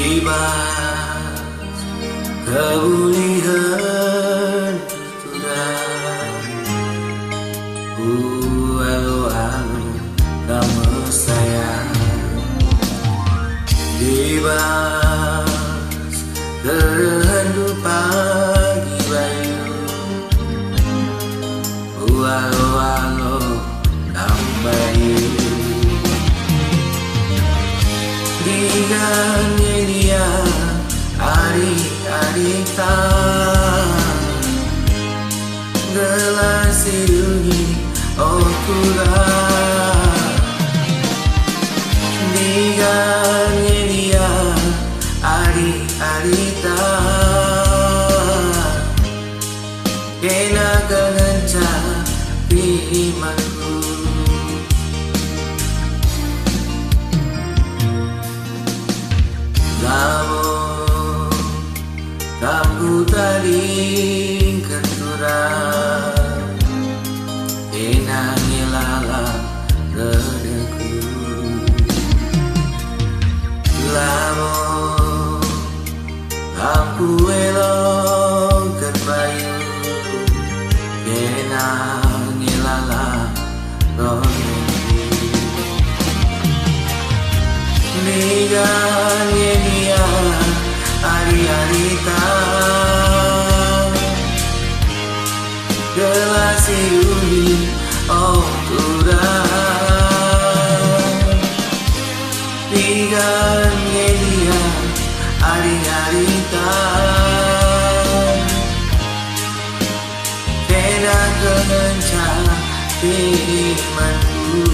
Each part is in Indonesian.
Bebas kebulihan sudah alo kamu sayang. Bebas terhendu pagi bayu alo kamu bayu. Diganya dia hari-hari tak gelas ini oh kurang. Diganya dia hari-hari tak kena kegencah imanku. Namun kamu tadi keturang enangnya lala redaku. Namun kamu elok kerbayu enangnya lala redaku. Diganya dia hari-hari tak gelas ini oh kurang. Diganya dia hari-hari tak kena kegencah imanku.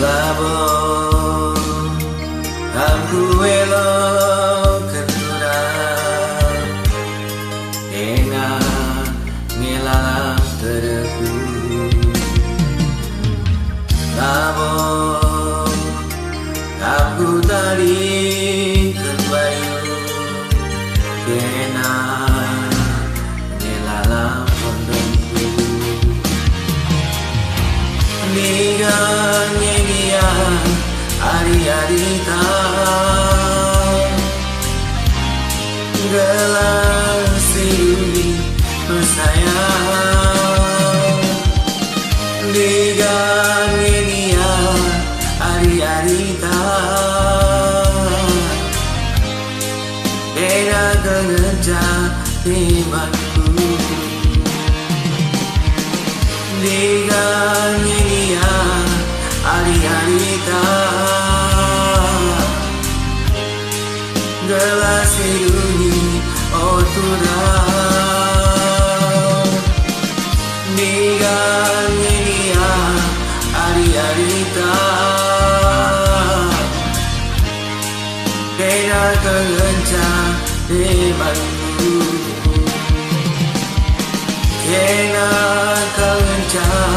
Labor kamu elok keturang enak ngelalang terdeku. Labor kamu tadi kerbayu enak ngelalang pondokku. Diganya dia hari-hari tak gelas ini bersayang. Diganya dia hari-hari tak beda kegencah imanku. Diganya dia hari-hari tak gelas ini oh turang. Diganya dia hari-hari tak kena kegencah imanku. Kena kegencah